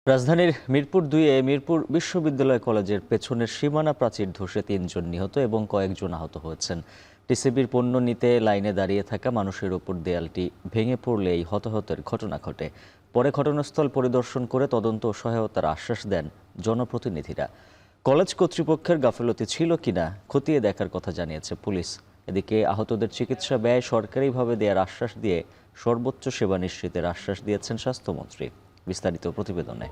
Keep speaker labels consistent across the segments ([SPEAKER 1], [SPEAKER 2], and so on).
[SPEAKER 1] রাজধানীর মিরপুর ২-এ মিরপুর বিশ্ববিদ্যালয় কলেজের পেছনের সীমানা প্রাচীর ধসে ৩ জন নিহত এবং কয়েকজন আহত হয়েছেন। টিসিবির পণ্য নিতে লাইনে দাঁড়িয়ে থাকা মানুষের ওপর দেয়ালটি ভেঙে পড়লে এই হতাহতের ঘটনা ঘটে। পরে ঘটনাস্থল পরিদর্শন করে তদন্ত ও সহায়তার আশ্বাস দেন জনপ্রতিনিধিরা। কলেজ কর্তৃপক্ষের গাফিলতি ছিল কিনা খতিয়ে দেখার কথা জানিয়েছে পুলিশ। এদিকে আহতদের চিকিৎসা ব্যয় সরকারিভাবে দেওয়ার আশ্বাস দিয়ে সর্বোচ্চ সেবা নিশ্চিতের আশ্বাস দিয়েছেন স্বাস্থ্যমন্ত্রী। বিস্তারিত প্রতিবেদনে।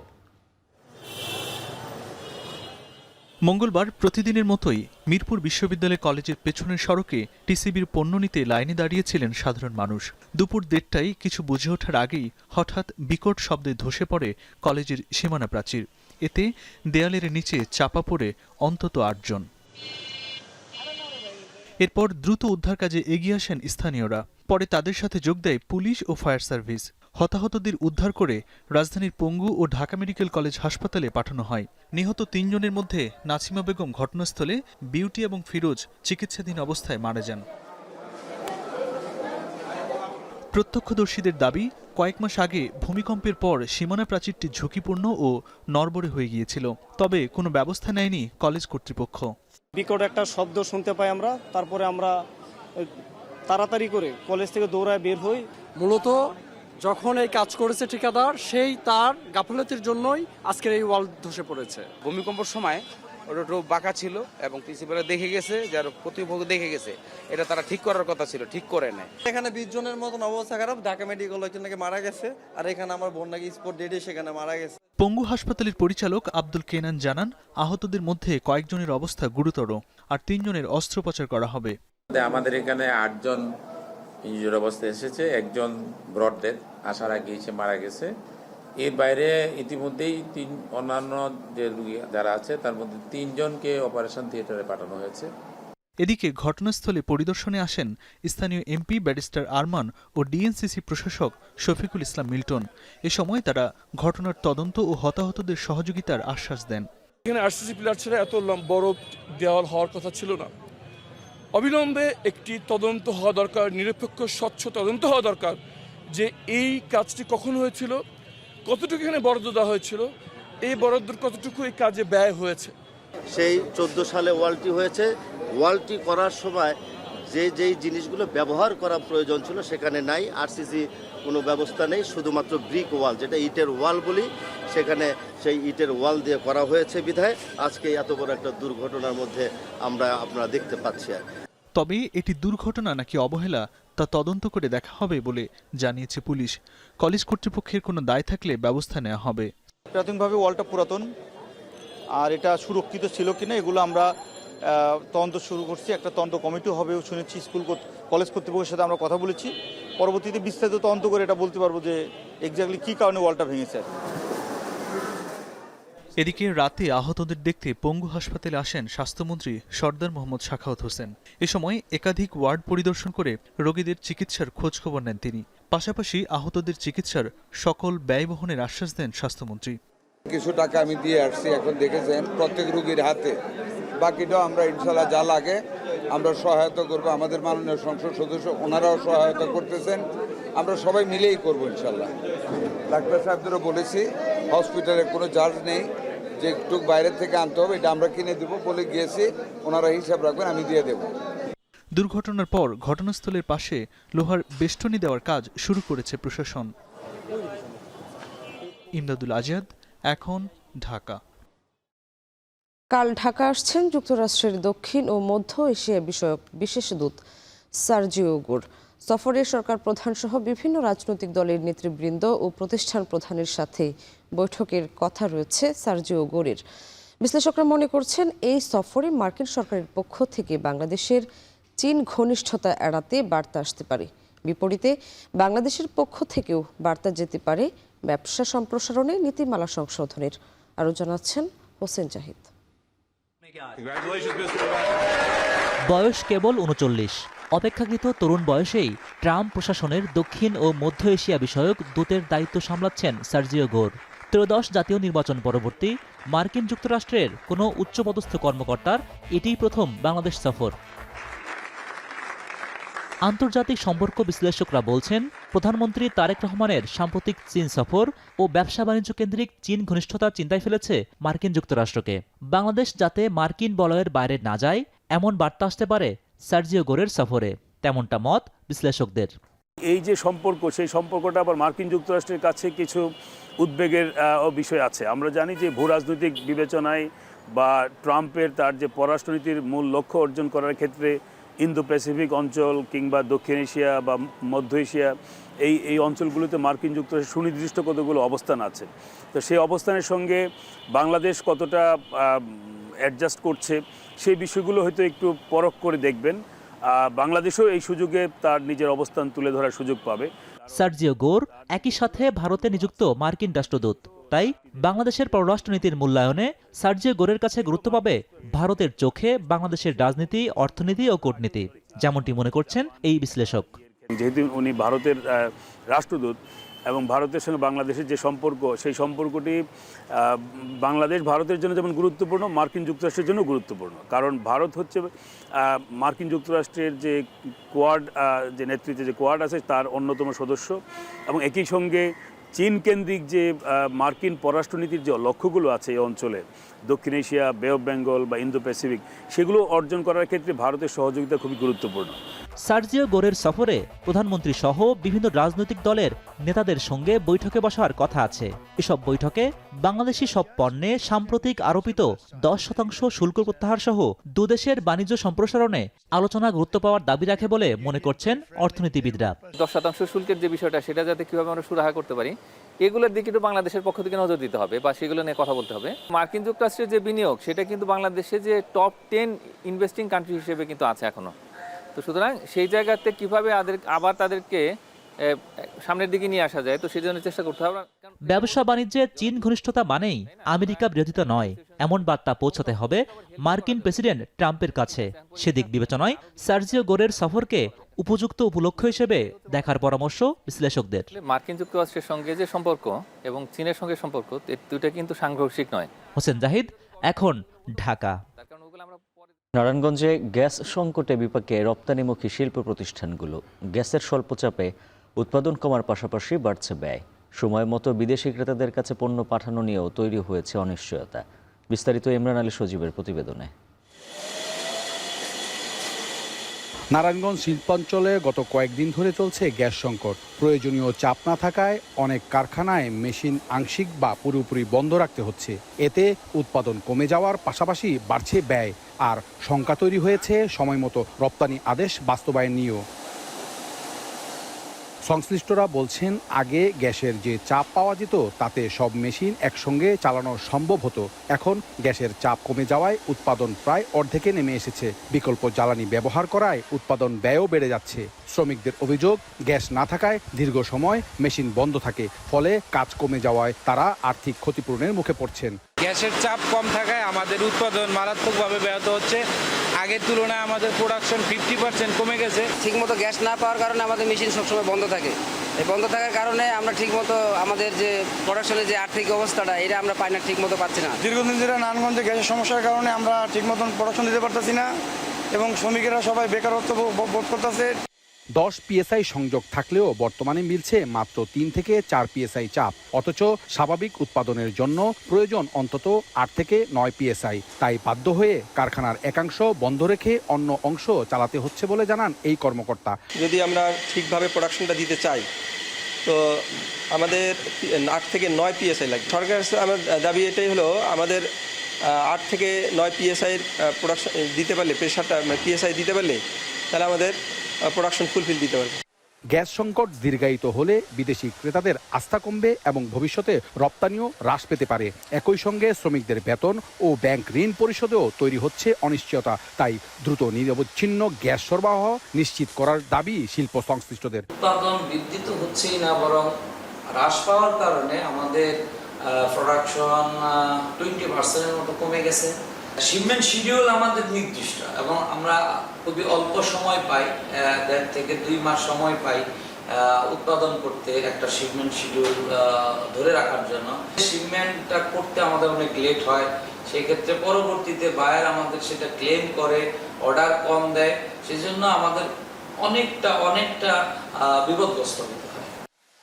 [SPEAKER 2] মঙ্গলবার প্রতিদিনের মতোই মিরপুর বিশ্ববিদ্যালয় কলেজের পেছনের সড়কে টিসিবির পণ্য নিতে লাইনে দাঁড়িয়েছিলেন সাধারণ মানুষ। দুপুর ১:৩০টায় কিছু বুঝে ওঠার আগেই হঠাৎ বিকট শব্দে ধসে পড়ে কলেজের সীমানা প্রাচীর। এতে দেয়ালের নিচে চাপা পড়ে অন্তত ৮ জন। এরপর দ্রুত উদ্ধার কাজে এগিয়ে আসেন স্থানীয়রা। পরে তাদের সাথে যোগ দেয় পুলিশ ও ফায়ার সার্ভিস। হতাহতদের উদ্ধার করে রাজধানীর পঙ্গু ও ঢাকা মেডিকেল কলেজ হাসপাতালে পাঠানো হয়। নিহত ৩ জনের মধ্যে নাসিমা বেগম ঘটনাস্থলে, বিউটি এবং ফিরোজ চিকিৎসাধীন অবস্থায় মারা যান। প্রত্যক্ষদর্শীদের দাবি, কয়েক মাস আগে ভূমিকম্পের পর সীমানা প্রাচীরটি ঝুঁকিপূর্ণ ও নড়বড়ে হয়ে গিয়েছিল। তবে কোনো ব্যবস্থা নেয়নি কলেজ কর্তৃপক্ষ।
[SPEAKER 3] বিকট একটা শব্দ শুনতে পাই আমরা, তারপরে আমরা তাড়াতাড়ি করে কলেজ থেকে দৌড়ায় বের হই।
[SPEAKER 4] মূলত যখন এই কাজ করেছে ঠিকাদার, সেই তার গাফিলতির জন্যই আজকের এই ওয়াল ধসে পড়েছে।
[SPEAKER 5] ভূমিকম্পের সময় ওটা একটু বাঁকা ছিল এবং প্রিন্সিপাল দেখে গেছে, যার কর্তৃপক্ষ দেখে গেছে, এটা তারা ঠিক করার কথা ছিল, ঠিক করে নেয়।
[SPEAKER 6] এখানে 20 জনের মতন অবস্থা খারাপ। ঢাকা মেডিকেল কলেজ নাকি মারা গেছে, আর এখানে আমার বোন নাকি স্পট ডেডে সেখানে মারা গেছে।
[SPEAKER 2] পঙ্গু হাসপাতালের পরিচালক আব্দুল কেনান জানান, আহতদের মধ্যে কয়েকজনের অবস্থা গুরুতর, আর ৩ জনের অস্ত্রোপচার করা হবে।
[SPEAKER 7] আমাদের এখানে 8 জন ইনজুর অবস্থায় এসেছে, একজন ব্রড ডেথ, আসার আগে সে মারা গেছে। এর বাইরে ইতিমধ্যেই অন্যান্য যে রোগী যারা আছে তার মধ্যে 3 জনকে অপারেশন থিয়েটারে পাঠানো হয়েছে।
[SPEAKER 2] এদিকে ঘটনাস্থলে পরিদর্শনে আসেন স্থানীয় এমপি ব্যারিস্টার আরমান ও ডিএনসিসি প্রশাসক শফিকুল ইসলাম মিল্টন। এ সময় তারা ঘটনার তদন্ত ও হতাহতদের সহযোগিতার আশ্বাস দেন।
[SPEAKER 8] এখানে আরসিসি পিলার ছাড়া এত বড় দেওয়াল হওয়ার কথা ছিল না। অবিলম্বে একটি তদন্ত হওয়া দরকার, নিরপেক্ষ স্বচ্ছ তদন্ত হওয়া দরকার, যে এই কাজটি কখন হয়েছিল, কতটুকু এখানে বরাদ্দ দেওয়া হয়েছিল, এই বরাদ্দর কতটুকু এই কাজে ব্যয় হয়েছে।
[SPEAKER 9] সেই 14 সালে ওয়ালটি হয়েছে। ওয়ালটি করার সময় যেই জিনিসগুলো ব্যবহার করা প্রয়োজন ছিল সেখানে নাই। আরসিসি কোনো ব্যবস্থা নেই, শুধুমাত্র ব্রিক ওয়াল, যেটা ইটের ওয়াল বলি, সেখানে সেই ইটের ওয়াল দিয়ে করা হয়েছে বিধায় আজকে এত বড় একটা দুর্ঘটনার মধ্যে আপনারা দেখতে পাচ্ছি।
[SPEAKER 2] তবে এটি দুর্ঘটনা নাকি অবহেলা তা তদন্ত করে দেখা হবে বলে জানিয়েছে পুলিশ। কলেজ কর্তৃপক্ষের কোনো দায় থাকলে ব্যবস্থা নেওয়া হবে।
[SPEAKER 10] প্রাথমিকভাবে ওয়ালটা পুরাতন, আর এটা সুরক্ষিত ছিল কিনা এগুলো আমরা তদন্ত শুরু করছি। একটা তদন্ত কমিটিও হবে শুনেছি, কলেজ কর্তৃপক্ষের সাথে আমরা কথা বলেছি। পরবর্তীতে বিস্তারিত তদন্ত করে এটা বলতে পারবো যে এক্স্যাক্টলি কী কারণে ওয়ালটা ভেঙেছে।
[SPEAKER 2] এদিকে রাতে আহতদের দেখতে পঙ্গু হাসপাতালে আসেন স্বাস্থ্যমন্ত্রী সরদার মোহাম্মদ সাখাওয়াত হোসেন। এ সময় একাধিক ওয়ার্ড পরিদর্শন করে রোগীদের চিকিৎসার খোঁজখবর নেন তিনি। পাশাপাশি আহতদের চিকিৎসার সকল ব্যয় বহনের আশ্বাস দেন স্বাস্থ্যমন্ত্রী।
[SPEAKER 11] কিছু টাকা আমি দিয়ে আসছি, এখন দেখেছেন প্রত্যেক রোগীর হাতে। বাকিটাও আমরা ইনশাল্লাহ যা লাগে আমরা সহায়তা করবো। আমাদের মাননীয় সংসদ সদস্য ওনারাও সহায়তা করতেছেন, আমরা সবাই মিলেই করবো ইনশাল্লাহ। ডাক্তার সাহেবদেরও বলেছি হসপিটালে কোনো চার্জ নেই, যে একটু বাইরে থেকে আনতে হবে এটা আমরা কিনে দেবো বলে গিয়েছি, ওনারা হিসাব রাখবেন, আমি দিয়ে দেব।
[SPEAKER 2] দুর্ঘটনার পর ঘটনাস্থলের পাশে লোহার বেষ্টনী দেওয়ার কাজ শুরু করেছে প্রশাসন। ইমদাদুল আজাদ, এখন, ঢাকা।
[SPEAKER 12] কাল ঢাকা আসছেন যুক্তরাষ্ট্রের দক্ষিণ ও মধ্য এশিয়া বিষয়ক বিশেষ দূত সার্জিও গোর। সফরে সরকার প্রধান সহ বিভিন্ন রাজনৈতিক দলের নেতৃবৃন্দ ও প্রতিষ্ঠান প্রধানের সাথে বৈঠকের কথা রয়েছে সার্জিও গোরের। বিশ্লেষকরা মনে করছেন এই সফরে মার্কিন সরকারের পক্ষ থেকে বাংলাদেশের চীন ঘনিষ্ঠতা এড়াতে বার্তা আসতে পারে। বিপরীতে বাংলাদেশের পক্ষ থেকেও বার্তা যেতে পারে ব্যবসা সম্প্রসারণে নীতিমালা সংশোধনের। আরও জানাচ্ছেন হোসেন জাহিদ।
[SPEAKER 13] বয়স কেবল ৩৯। অপেক্ষাকৃত তরুণ বয়সেই ট্রাম্প প্রশাসনের দক্ষিণ ও মধ্য এশিয়া বিষয়ক দূতের দায়িত্ব সামলাচ্ছেন সার্জিও গোর। ত্রয়োদশ জাতীয় নির্বাচন পরবর্তী মার্কিন যুক্তরাষ্ট্রের কোনো উচ্চপদস্থ কর্মকর্তার এটিই প্রথম বাংলাদেশ সফর। আন্তর্জাতিক সম্পর্ক বিশ্লেষকরা বলছেন, প্রধানমন্ত্রী তারেক রহমানের সাম্প্রতিক চীন সফর ও ব্যবসা বাণিজ্য কেন্দ্রিক চীন ঘনিষ্ঠতা চিন্তায় ফেলেছে মার্কিন যুক্তরাষ্ট্রকে। বাংলাদেশ যাতে মার্কিন বলয়ের বাইরে না যায়, এমন বার্তা আসতে পারে সার্জিও গোরের সফরে, তেমনটা মত বিশ্লেষকদের।
[SPEAKER 14] এই যে সম্পর্ক, সেই সম্পর্কটা আবার মার্কিন যুক্তরাষ্ট্রের কাছে কিছু উদ্বেগের বিষয় আছে। আমরা জানি যে ভূ রাজনৈতিক বিবেচনায় বা ট্রাম্পের তার যে পররাষ্ট্রনীতির মূল লক্ষ্য অর্জন করার ক্ষেত্রে ইন্দো প্যাসিফিক অঞ্চল কিংবা দক্ষিণ এশিয়া বা মধ্য এশিয়া এই অঞ্চলগুলোতে মার্কিন যুক্তরাষ্ট্রের সুনির্দিষ্ট কতগুলো অবস্থান আছে। তো সেই অবস্থানের সঙ্গে বাংলাদেশ কতটা অ্যাডজাস্ট করছে সেই বিষয়গুলো হয়তো একটু পরখ করে দেখবেন। বাংলাদেশও এই সুযোগে তার নিজের অবস্থান তুলে ধরার সুযোগ পাবে।
[SPEAKER 13] সার্জিও গোর একই সাথে ভারতে নিযুক্ত মার্কিন রাষ্ট্রদূত, তাই বাংলাদেশের পররাষ্ট্রনীতির মূল্যায়নে সার্জিও গোরের কাছে গুরুত্ব পাবে ভারতের চোখে বাংলাদেশের রাজনীতি, অর্থনীতি ও কূটনীতি, যেমনটি মনে করছেন এই বিশ্লেষক।
[SPEAKER 14] যেহেতু উনি ভারতের রাষ্ট্রদূত এবং ভারতের সঙ্গে বাংলাদেশের যে সম্পর্ক, সেই সম্পর্কটি বাংলাদেশ ভারতের জন্য যেমন গুরুত্বপূর্ণ, মার্কিন যুক্তরাষ্ট্রের জন্য গুরুত্বপূর্ণ। কারণ ভারত হচ্ছে মার্কিন যুক্তরাষ্ট্রের যে কোয়াড, যে নেতৃত্বে যে কোয়াড আছে তার অন্যতম সদস্য, এবং একই সঙ্গে চীন কেন্দ্রিক যে মার্কিন পররাষ্ট্রনীতির যে লক্ষ্যগুলো আছে এই অঞ্চলে, দক্ষিণ এশিয়া, বে অফ বেঙ্গল বা ইন্দো প্যাসিফিক, সেগুলো অর্জন করার ক্ষেত্রে ভারতের সহযোগিতা খুবই গুরুত্বপূর্ণ।
[SPEAKER 13] সার্জিও গোরের সফরে প্রধানমন্ত্রী সহ বিভিন্ন রাজনৈতিক দলের নেতাদের সঙ্গে বৈঠকে বসার কথা আছে। এসব বৈঠকে বাংলাদেশি সব পণ্যে সাম্প্রতিক আরোপিত 10% শুল্ক প্রত্যাহার সহ দুদেশের বাণিজ্য সম্প্রসারণে আলোচনা গুরুত্ব পাওয়ার দাবি রাখে বলে মনে করছেন অর্থনীতিবিদরা।
[SPEAKER 15] 10% শুল্কের যে বিষয়টা, সেটা যাতে কিভাবে আমরা সুরাহা করতে পারি, এগুলোর দিকে একটু বাংলাদেশের পক্ষ থেকে নজর দিতে হবে বা সেগুলো নিয়ে কথা বলতে হবে। মার্কিন যুক্তরাষ্ট্রের যে বিনিয়োগ, সেটা কিন্তু বাংলাদেশে যে টপ 10 ইনভেস্টিং কান্ট্রি হিসেবে কিন্তু আছে এখনো। তো সুতরাং সেই জায়গাতে কিভাবে আবার তাদেরকে সামনের দিকে নিয়ে আসা যায়, তো সেই জন্য চেষ্টা করতে হবে।
[SPEAKER 13] ব্যবসা বাণিজ্যে চীন ঘনিষ্ঠতা মানেই আমেরিকা বিরোধিতা নয়, এমন বার্তা পৌঁছাতে হবে মার্কিন প্রেসিডেন্ট ট্রাম্পের কাছে। সেদিক বিবেচনায় সার্জিও গোরের সফরকে উপযুক্ত উপলক্ষ হিসেবে দেখার পরামর্শ বিশ্লেষকদের।
[SPEAKER 15] মার্কিন যুক্তরাষ্ট্রের সঙ্গে যে সম্পর্ক এবং চীনের সঙ্গে সম্পর্ক, দুটো কিন্তু সাংঘর্ষিক নয়।
[SPEAKER 13] হোসেন জাহিদ, এখন ঢাকা।
[SPEAKER 1] নারায়ণগঞ্জে গ্যাস সংকটে বিপাকে রপ্তানিমুখী শিল্প প্রতিষ্ঠানগুলো। গ্যাসের স্বল্প চাপে উৎপাদন কমার পাশাপাশি বাড়ছে ব্যয়। সময় মতো বিদেশি ক্রেতাদের কাছে পণ্য পাঠানো নিয়েও তৈরি হয়েছে অনিশ্চয়তা। বিস্তারিত ইমরান আলী সজীবের প্রতিবেদনে।
[SPEAKER 16] নারায়ণগঞ্জ শিল্পাঞ্চলে গত কয়েকদিন ধরে চলছে গ্যাস সংকট। প্রয়োজনীয় চাপ না থাকায় অনেক কারখানায় মেশিন আংশিক বা পুরোপুরি বন্ধ রাখতে হচ্ছে। এতে উৎপাদন কমে যাওয়ার পাশাপাশি বাড়ছে ব্যয়, আর শঙ্কা তৈরি হয়েছে সময়মতো রপ্তানি আদেশ বাস্তবায়ন নিয়েও। সংশ্লিষ্টরা বলছেন, আগে গ্যাসের যে চাপ পাওয়া যেত তাতে সব মেশিন একসঙ্গে চালানো সম্ভব হতো। এখন গ্যাসের চাপ কমে যাওয়ায় উৎপাদন প্রায় অর্ধেকে নেমে এসেছে। বিকল্প জ্বালানি ব্যবহার করায় উৎপাদন ব্যয়ও বেড়ে যাচ্ছে। শ্রমিকদের অভিযোগ, গ্যাস না থাকায় দীর্ঘ সময় মেশিন বন্ধ থাকে, ফলে কাজ কমে যাওয়ায় তারা আর্থিক ক্ষতিপূরণের মুখে পড়ছেন।
[SPEAKER 5] গ্যাসের চাপ কম থাকায় আমাদের উৎপাদন মারাত্মকভাবে ব্যাহত হচ্ছে। আগের তুলনায় আমাদের প্রোডাকশন 50% কমে গেছে।
[SPEAKER 17] ঠিকমতো গ্যাস না পাওয়ার কারণে আমাদের মেশিন সবসময় বন্ধ থাকে। এই বন্ধ থাকার কারণে আমরা ঠিকমতো আমাদের যে প্রোডাকশনের যে আর্থিক অবস্থাটা, এটা আমরা পাই না, ঠিকমতো পাচ্ছি না।
[SPEAKER 18] দীর্ঘদিন ধরে নারায়ণগঞ্জে গ্যাসের সমস্যার কারণে আমরা ঠিকমতো প্রোডাকশন দিতে পারতেছি না এবং শ্রমিকেরা সবাই বেকারত্ব বোধ করতেছে।
[SPEAKER 16] 10 PSI সংযোগ থাকলেও বর্তমানে মিলছে মাত্র 3 থেকে 4 PSI চাপ, অথচ স্বাভাবিক উৎপাদনের জন্য প্রয়োজন অন্তত 8 থেকে 9 PSI। তাই বাধ্য হয়ে কারখানার একাংশ বন্ধ রেখে অন্য অংশ চালাতে হচ্ছে বলে জানান এই কর্মকর্তা।
[SPEAKER 6] যদি আমরা ঠিকভাবে প্রোডাকশনটা দিতে চাই, তো আমাদের 8 থেকে 9 PSI লাগবে। সরকারের আমার দাবি এটাই হলো, আমাদের 8 থেকে 9 PSI প্রোডাকশন দিতে পারলে, প্রেশারটা PSI দিতে পারলে, তাহলে আমাদের প্রোডাকশন ফুলফিল দিতে পারবে।
[SPEAKER 16] গ্যাস সংকট দীর্ঘায়িত হলে বিদেশি ক্রেতাদের আস্থা কমবে এবং ভবিষ্যতে রপ্তানিও হ্রাস পেতে পারে। একই সঙ্গে শ্রমিকদের বেতন ও ব্যাংক ঋণ পরিশোধেও তৈরি হচ্ছে অনিশ্চয়তা। তাই দ্রুত নিরবচ্ছিন্ন গ্যাস সরবরাহ নিশ্চিত করার দাবি শিল্প সংশ্লিষ্টদের।
[SPEAKER 19] উৎপাদন বৃদ্ধি তো হচ্ছেই না, বরং হ্রাস পাওয়ার কারণে আমাদের প্রোডাকশন 20% মতো কমে গেছে। শিপমেন্ট শিডিউল আমাদের নির্দিষ্ট এবং আমরা খুবই অল্প সময় পাই, 1.5 থেকে 2 মাস সময় পাই উৎপাদন করতে, একটা শিপমেন্ট শিডিউল ধরে রাখার জন্য। শিপমেন্টটা করতে আমাদের অনেক লেট হয়, সেই ক্ষেত্রে পরবর্তীতে বায়ার আমাদের সেটা ক্লেম করে, অর্ডার কম দেয়। সেজন্য আমাদের অনেকটা বিপদগ্রস্ত হতে হয়।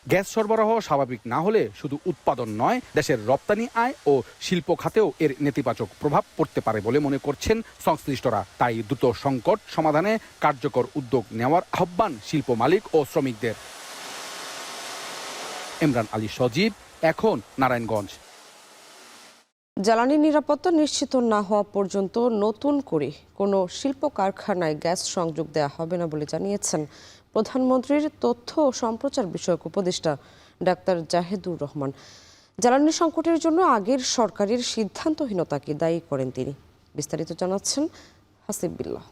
[SPEAKER 16] গ্যাস সরবরাহ স্বাভাবিক না হলে শুধু উৎপাদন নয়, দেশের রপ্তানি আয় ও শিল্প খাতেও এর নেতিবাচক প্রভাব পড়তে পারে বলে মনে করছেন সংশ্লিষ্টরা। তাই দ্রুত সংকট সমাধানে কার্যকর উদ্যোগ নেওয়ার আহ্বান শিল্প মালিক ও শ্রমিকদের। ইমরান আলী সজীব, এখন নারায়ণগঞ্জ।
[SPEAKER 12] জ্বালানি নিরাপত্তা নিশ্চিত না হওয়া পর্যন্ত নতুন করে কোনো শিল্প কারখানায় গ্যাস সংযোগ দেওয়া হবে না বলে জানিয়েছেন প্রধানমন্ত্রীর তথ্য ও সম্প্রচার বিষয়ক উপদেষ্টা ডাক্তার জাহেদুর রহমান। জ্বালানি সংকটের জন্য আগের সরকারের সিদ্ধান্তহীনতাকে দায়ী করেন তিনি। বিস্তারিত জানাচ্ছেন হাসিব বিল্লাহ।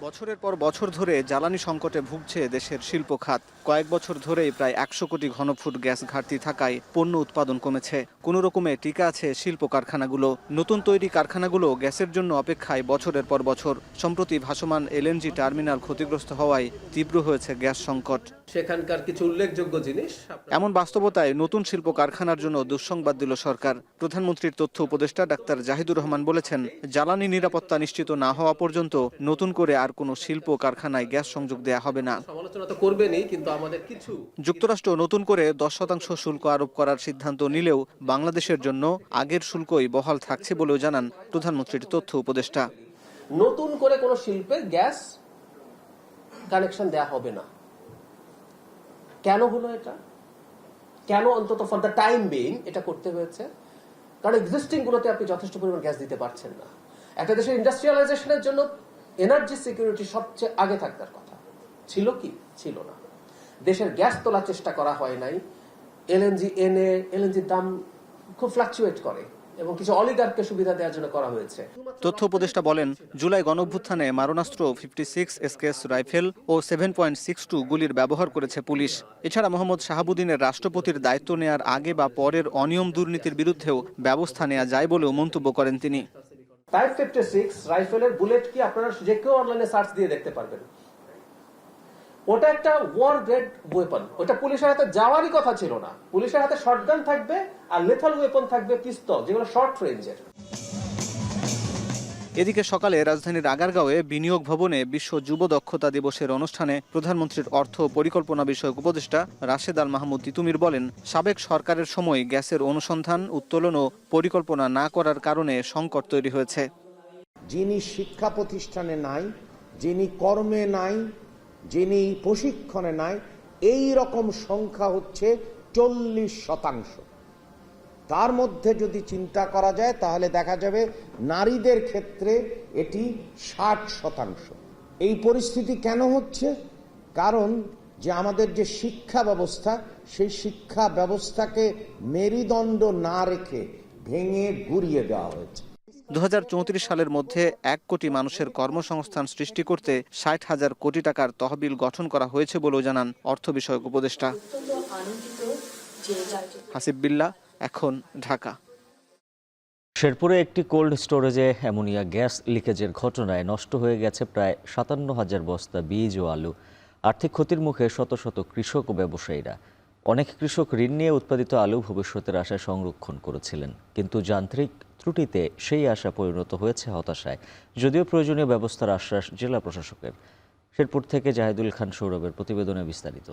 [SPEAKER 20] বছরের পর বছর ধরে জ্বালানি সংকটে ভুগছে দেশের শিল্প খাত। কয়েক বছর ধরেই প্রায় 100 কোটি ঘনফুট গ্যাস ঘাটতি থাকায় পণ্য উৎপাদন কমেছে। কোনো রকমে টিকে আছে শিল্প কারখানাগুলো। নতুন তৈরি কারখানাগুলো গ্যাসের জন্য অপেক্ষায় বছরের পর বছর। সম্প্রতি ভাসমান এলএনজি টার্মিনাল ক্ষতিগ্রস্ত হওয়ায় তীব্র হয়েছে গ্যাস সংকট।
[SPEAKER 21] সেখানকার কিছু উল্লেখযোগ্য জিনিস,
[SPEAKER 20] এমন বাস্তবতায় নতুন শিল্প কারখানার জন্য দুঃসংবাদ দিল সরকার। প্রধানমন্ত্রীর তথ্য উপদেষ্টা ডাক্তার জাহিদুর রহমান বলেছেন, জ্বালানি নিরাপত্তা নিশ্চিত না হওয়া পর্যন্ত নতুন করে আর কোনো শিল্প কারখানায় গ্যাস সংযোগ দেয়া হবে না।
[SPEAKER 21] সমালোচনা তো করবেনই, কিন্তু আমাদের কিছু
[SPEAKER 20] যুক্তরাষ্ট্র নতুন করে 10% শুল্ক আরোপ করার সিদ্ধান্ত নিলেও বাংলাদেশের জন্য আগের শুল্কই বহাল থাকছে বলেও জানান প্রধানমন্ত্রীর তথ্য উপদেষ্টা।
[SPEAKER 21] নতুন করে কোনো শিল্পে গ্যাস কানেকশন দেয়া হবে না। কেন হলো এটা? কেন অন্তত ফর দ্য টাইম বিং এটা করতে হয়েছে? কারণ এক্সিস্টিং গুলোতে আপনি যথেষ্ট পরিমাণ গ্যাস দিতে পারছেন না। একটা দেশের ইন্ডাস্ট্রিয়ালাইজেশনের জন্য এনার্জি সিকিউরিটি সবচেয়ে আগে থাকার কথা ছিল, কি ছিল না। দেশের গ্যাস তোলার চেষ্টা করা হয় নাই। এলএনজির দাম খুব ফ্লাকচুয়েট করে এবং কিছু অলিগার্ককে সুবিধা দেওয়ার জন্য করা হয়েছে।
[SPEAKER 20] তথ্য উপদেষ্টা বলেন, জুলাই গণঅভ্যুত্থানে মারণাস্ত্র 56 SKS রাইফেল ও 7.62 গুলির ব্যবহার করেছে পুলিশ। এছাড়া মোহাম্মদ শাহাবুদ্দিনের রাষ্ট্রপতির দায়িত্ব নেয়ার আগে বা পরের অনিয়ম দুর্নীতির বিরুদ্ধেও ব্যবস্থা নেওয়া যায় বলেও মন্তব্য করেন তিনি।
[SPEAKER 21] টাইপ 56 রাইফেলের বুলেট কি আপনারা যে কেউ অনলাইনে সার্চ দিয়ে দেখতে পারবেন। ওটা একটা ওয়ার গ্রেড ওয়েপন। ওটা পুলিশের হাতে যাওয়ারই কথা ছিল না। পুলিশের হাতে শটগান থাকবে আর লেথাল ওয়েপন থাকবে পিস্তল, যেগুলো শর্ট রেঞ্জের।
[SPEAKER 20] এদিকে সকালে রাজধানীর আগারগাঁওয়ে বিনিয়োগ ভবনে বিশ্ব যুব দক্ষতা দিবসের অনুষ্ঠানে প্রধানমন্ত্রীর অর্থ পরিকল্পনা বিষয়ক উপদেষ্টা রাশেদ আল মাহমুদ তিতুমির বলেন, সাবেক সরকারের সময় গ্যাসের অনুসন্ধান, উত্তোলন ও পরিকল্পনা না করার কারণে সংকট তৈরি হয়েছে।
[SPEAKER 22] যিনি শিক্ষা প্রতিষ্ঠানে নাই, যিনি কর্মে নাই, যিনি প্রশিক্ষণে নাই, এই রকম সংখ্যা হচ্ছে 40%। তার মধ্যে যদি চিন্তা করা যায় তাহলে দেখা যাবে নারীদের ক্ষেত্রে এটি 60%। এই পরিস্থিতি কেন হচ্ছে? কারণ যে আমাদের যে শিক্ষা ব্যবস্থা, সেই শিক্ষা ব্যবস্থাকে মেরুদণ্ড না রেখে ভেঙে গুড়িয়ে দেওয়া হয়েছে।
[SPEAKER 20] 2034 সালের মধ্যে 1 কোটি মানুষের কর্মসংস্থান সৃষ্টি করতে 60,000 কোটি টাকার তহবিল গঠন করা হয়েছে বলেও জানান অর্থ বিষয়ক উপদেষ্টা। হাসিব বিল্লাহ, এখন ঢাকা।
[SPEAKER 1] শেরপুরে একটি কোল্ড স্টোরেজে অ্যামোনিয়া গ্যাস লিকেজের ঘটনায় নষ্ট হয়ে গেছে প্রায় 57,000 বস্তা বীজ ও আলু। আর্থিক ক্ষতির মুখে শত শত কৃষক ও ব্যবসায়ীরা। অনেক কৃষক ঋণ নিয়ে উৎপাদিত আলু ভবিষ্যতের আশায় সংরক্ষণ করেছিলেন, কিন্তু যান্ত্রিক ত্রুটিতে সেই আশা পরিণত হয়েছে হতাশায়। যদিও প্রয়োজনীয় ব্যবস্থার আশ্বাস জেলা প্রশাসকের। শেরপুর থেকে জাহিদুল খান সৌরভের প্রতিবেদনে বিস্তারিত।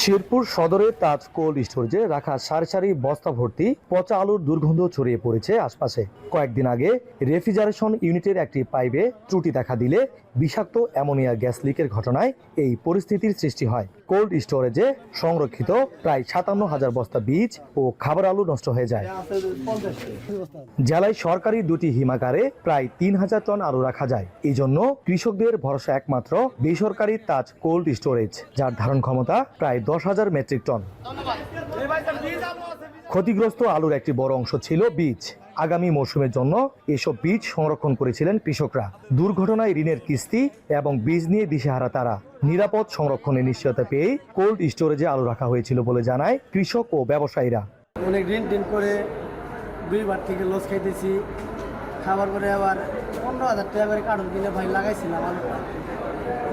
[SPEAKER 23] শেরপুর সদরে তাজ কোল্ড স্টোরেজে রাখা সারি সারি বস্তা ভর্তি পচা আলুর দুর্গন্ধ ছড়িয়ে পড়েছে আশপাশে। কয়েকদিন আগে রেফ্রিজারেশন ইউনিটের একটি পাইপে ত্রুটি দেখা দিলে বিষাক্ত অ্যামোনিয়া গ্যাস লিকের ঘটনায় এই পরিস্থিতির সৃষ্টি হয়। কোল্ড স্টোরেজে সংরক্ষিত প্রায় 57,000 বস্তা বীজ ও খাবার আলু নষ্ট হয়ে যায়। জেলায় সরকারি 2টি হিমাগারে প্রায় 3,000 টন আলু রাখা যায়। এই জন্য কৃষকদের ভরসা একমাত্র বেসরকারি তাজ কোল্ড স্টোরেজ, যার ধারণ ক্ষমতা প্রায় 10,000 মেট্রিক টন। ক্ষতিগ্রস্ত আলুর একটি বড় অংশ ছিল বীজ। আগামী মৌসুমের জন্য এসব বীজ সংরক্ষণ করেছিলেন কৃষকরা। দুর্ঘটনায় ঋণের কিস্তি এবং বীজ নিয়ে দিশেহারা তারা। নিরাপদ সংরক্ষণের নিশ্চয়তা পেয়ে কোল্ড স্টোরেজে আলু রাখা হয়েছিল বলে জানায় কৃষক ও ব্যবসায়ীরা।
[SPEAKER 24] অনেক ঋণ করে 2বার থেকে লস খাইতেছি। খাবার পরে আবার 15,000 টাকা করে কার্টুন কিনে ভাই লাগাইছিলাম আলুটা,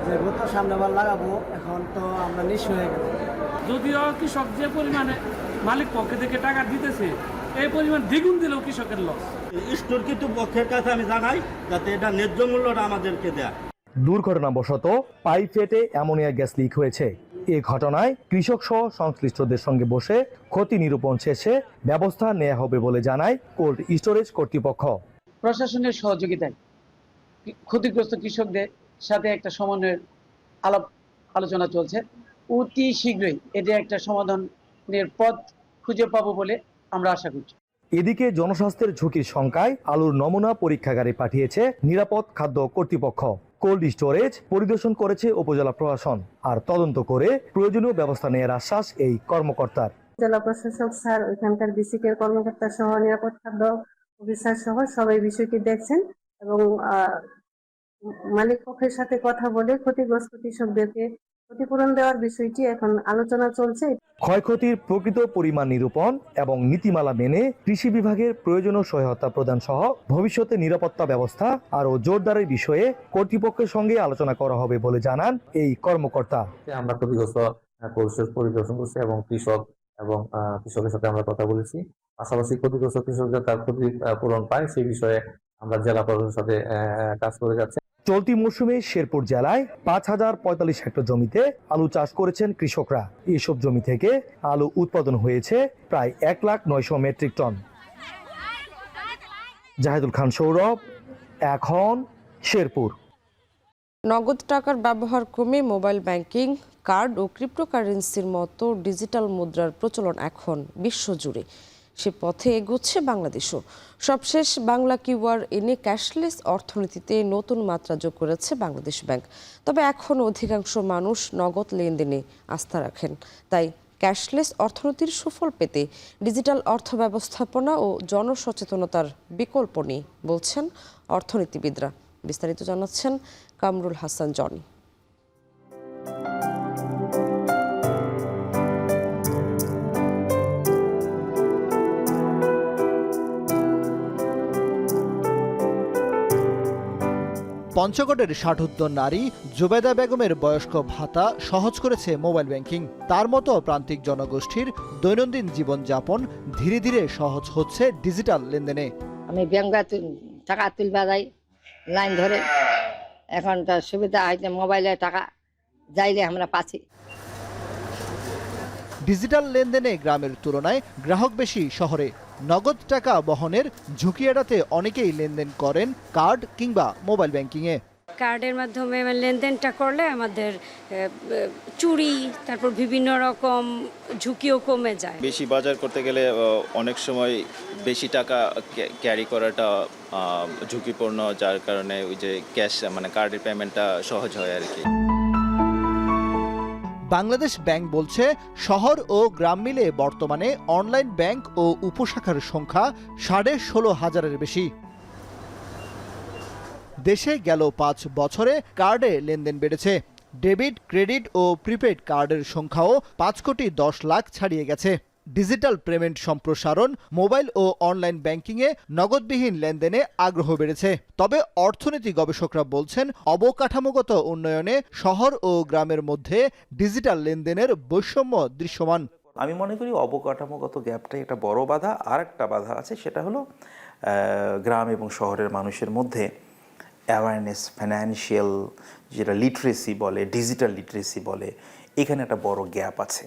[SPEAKER 24] যে গত সামনে আবার লাগাবো। এখন তো আমরা নিঃস্ব হয়ে গেল।
[SPEAKER 25] যদিও কৃষক যে পরিমাণে মালিক পক্ষে থেকে টাকা দিতেছে,
[SPEAKER 3] এই পরিমাণ দ্বিগুণ দিলেও কৃষকের লস।
[SPEAKER 4] স্টোর কর্তৃপক্ষের কাছে আমি জানাই যাতে এটা ন্যায্য মূল্যটা আমাদেরকে দেয়।
[SPEAKER 23] দুর্ঘটনাবশত পাইপ ফেটে অ্যামোনিয়া গ্যাস লিক হয়েছে। এ ঘটনায় কৃষক সহ সংশ্লিষ্টদের সঙ্গে বসে ক্ষতি নিরূপণ শেষে ব্যবস্থা নেওয়া হবে বলে জানায় কোল্ড স্টোরেজ কর্তৃপক্ষ।
[SPEAKER 3] প্রশাসনের সহযোগিতায় ক্ষতিগ্রস্ত কৃষকদের সাথে একটা সমন্বয়ের আলোচনা চলছে। অতি শীঘ্রই এটা একটা সমাধানের পথ খুঁজে পাবো বলে আমরা আশা করছি।
[SPEAKER 23] এদিকে জনস্বাস্থ্যের ঝুঁকির শঙ্কায় আলুর নমুনা পরীক্ষাগারে পাঠিয়েছে নিরাপদ খাদ্য কর্তৃপক্ষ। কোল্ড স্টোরেজ পরিদর্শন করেছে উপজেলা প্রশাসন, আর তদন্ত করে প্রয়োজনীয় ব্যবস্থা নেওয়ার আশ্বাস এই কর্মকর্তার।
[SPEAKER 7] জেলা প্রশাসক স্যার, ওইখানকার বিসিকের কর্মকর্তা সহ নিরাপদ খাদ্য অফিসার সহ সবাই বিষয়টি দেখছেন এবং মালিক পক্ষের সাথে কথা বলে ক্ষতিগ্রস্ত কৃষকদেরকে ক্ষতিপূরণ দেওয়ার বিষয়টি এখন আলোচনা চলছে।
[SPEAKER 23] ক্ষয়ক্ষতির প্রকৃত পরিমাণ নিরূপণ এবং নীতিমালা মেনে কৃষি বিভাগের প্রয়োজনীয় সহায়তা প্রদান সহ ভবিষ্যতে নিরাপত্তা ব্যবস্থা আরও জোরদারের বিষয়ে কর্তৃপক্ষের সঙ্গে আলোচনা করা হবে বলে জানান এই কর্মকর্তা।
[SPEAKER 8] আমরা ক্ষতিগ্রস্ত পরিদর্শন করছি এবং কৃষকের সাথে আমরা কথা বলেছি। পাশাপাশি ক্ষতিগ্রস্ত কৃষকদের তার ক্ষতি পূরণ পায় সেই বিষয়ে আমরা জেলা প্রশাসনের সাথে কাজ করে যাচ্ছি।
[SPEAKER 23] চলতি মৌসুমে শেরপুর জেলায় 5045 হেক্টর জমিতে আলু চাষ করেছেন কৃষকরা। এসব জমি থেকে আলু উৎপাদন হয়েছে প্রায় 1,09,000 মেট্রিক টন। জাহিদুল খান সৌরভ, এখন শেরপুর।
[SPEAKER 12] নগদ টাকার ব্যবহার কমে মোবাইল ব্যাংকিং, কার্ড ও ক্রিপ্টোকারেন্সির মতো ডিজিটাল মুদ্রার প্রচলন এখন বিশ্বজুড়ে। সে পথে এগোচ্ছে বাংলাদেশও। সবশেষ বাংলা কিউআর এনে ক্যাশলেস অর্থনীতিতে নতুন মাত্রা যোগ করেছে বাংলাদেশ ব্যাংক। তবে এখনও অধিকাংশ মানুষ নগদ লেনদেনে আস্থা রাখেন। তাই ক্যাশলেস অর্থনীতির সুফল পেতে ডিজিটাল অর্থ ব্যবস্থাপনা ও জনসচেতনতার বিকল্প নেই বলছেন অর্থনীতিবিদরা। বিস্তারিত জানাচ্ছেন কামরুল হাসান জনি।
[SPEAKER 25] পঞ্চগড়ের ষাটোত্তর নারী জুবেদা বেগমের বয়স্ক ভাতা সহজ করেছে মোবাইল ব্যাংকিং। তার মতো প্রান্তিক জনগোষ্ঠীর দৈনন্দিন জীবনযাপন ধীরে ধীরে সহজ হচ্ছে ডিজিটাল লেনদেনে।
[SPEAKER 26] আমি ব্যাংকে টাকা তুলবা যাই লাইন ধরে, এখন তার সুবিধা হয়েছে মোবাইলে টাকা যাইলে আমরা পাচ্ছি।
[SPEAKER 25] ডিজিটাল লেনদেনে গ্রামের তুলনায় গ্রাহক বেশি শহরে। নগদ টাকা বহনের ঝুঁকি এড়াতে অনেকেই লেনদেন করেন কার্ড কিংবা মোবাইল ব্যাংকিংয়ে।
[SPEAKER 27] কার্ডের মাধ্যমে লেনদেনটা করলে আমাদের চুরি, তারপর বিভিন্ন রকম ঝুঁকিও কমে যায়।
[SPEAKER 28] বেশি বাজার করতে গেলে অনেক সময় বেশি টাকা ক্যারি করাটা ঝুঁকিপূর্ণ, যার কারণে ওই যে ক্যাশ কার্ডের পেমেন্টটা সহজ হয় আর কি।
[SPEAKER 25] বাংলাদেশ ব্যাংক বলছে শহর ও গ্রাম মিলে বর্তমানে অনলাইন ব্যাংক ও উপশাখার সংখ্যা 16,500-এর বেশি। দেশে গেল 5 বছরে কার্ডে লেনদেন বেড়েছে। ডেবিট, ক্রেডিট ও প্রিপেড কার্ডের সংখ্যাও 5,10,00,000 ছাড়িয়ে গেছে। ডিজিটাল পেমেন্ট সম্প্রসারণ, মোবাইল ও অনলাইন ব্যাংকিংয়ে নগদবিহীন লেনদেনে আগ্রহ বেড়েছে। তবে অর্থনীতি গবেষকরা বলছেন অবকাঠামোগত উন্নয়নে শহর ও গ্রামের মধ্যে ডিজিটাল লেনদেনের বৈষম্য দৃশ্যমান।
[SPEAKER 29] আমি মনে করি অবকাঠামোগত গ্যাপটাই একটা বড় বাধা। আর একটা বাধা আছে, সেটা হলো গ্রাম এবং শহরের মানুষের মধ্যে অ্যাওয়ারনেস, ফাইন্যান্সিয়াল যেটা লিটারেসি বলে, ডিজিটাল লিটারেসি বলে, এখানে একটা বড় গ্যাপ আছে।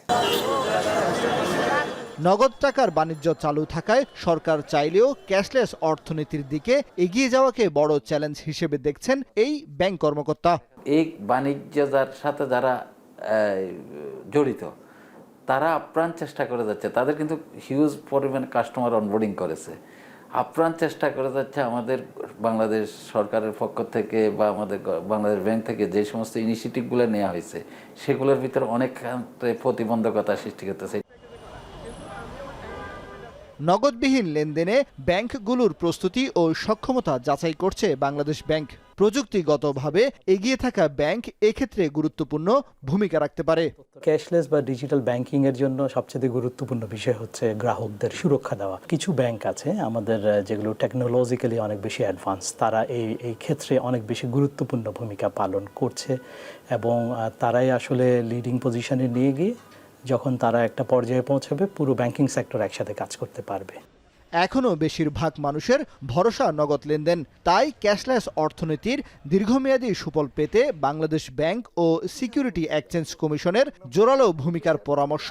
[SPEAKER 25] নগদ টাকার বাণিজ্য চালু থাকায় সরকার চাইলেও ক্যাশলেস অর্থনীতির দিকে এগিয়ে যাওয়াকে বড় চ্যালেঞ্জ হিসেবে দেখছেন এই ব্যাংক কর্মকর্তা।
[SPEAKER 30] এই বাণিজ্যের সাথে যারা জড়িত তারা আপ্রাণ চেষ্টা করে যাচ্ছে। তাদের কিন্তু হিউজ পরিমাণ কাস্টমার অনবোর্ডিং করেছে। আপ্রাণ চেষ্টা করে যাচ্ছে আমাদের বাংলাদেশ সরকারের পক্ষ থেকে বা আমাদের বাংলাদেশ ব্যাংক থেকে যে সমস্ত ইনিশিয়েটিভগুলো নেওয়া হয়েছে সেগুলোর ভিতরে অনেক প্রতিবন্ধকতা সৃষ্টি করতেছে।
[SPEAKER 25] নগদবিহীন লেনদেনে ব্যাংকগুলোর প্রস্তুতি ও সক্ষমতা যাচাই করছে বাংলাদেশ ব্যাংক। প্রযুক্তিগতভাবে এগিয়ে থাকা ব্যাংক এক্ষেত্রে গুরুত্বপূর্ণ ভূমিকা রাখতে পারে।
[SPEAKER 31] ক্যাশলেস বা ডিজিটাল ব্যাংকিং এর জন্য সবচেয়ে গুরুত্বপূর্ণ বিষয় হচ্ছে গ্রাহকদের সুরক্ষা দেওয়া। কিছু ব্যাংক আছে আমাদের যেগুলো টেকনোলজিক্যালি অনেক বেশি অ্যাডভান্স, তারা এই ক্ষেত্রে অনেক বেশি গুরুত্বপূর্ণ ভূমিকা পালন করছে এবং তারাই আসলে লিডিং পজিশনে নিয়ে গিয়ে যখন তারা একটা পর্যায়ে পৌঁছাবে পুরো ব্যাংকিং সেক্টর একসাথে কাজ করতে পারবে।
[SPEAKER 25] এখনও বেশিরভাগ মানুষের ভরসা নগদ লেনদেন। তাই ক্যাশলেস অর্থনীতির দীর্ঘমেয়াদী সুফল পেতে বাংলাদেশ ব্যাংক ও সিকিউরিটি এক্সচেঞ্জ কমিশনের জোরালো ভূমিকার পরামর্শ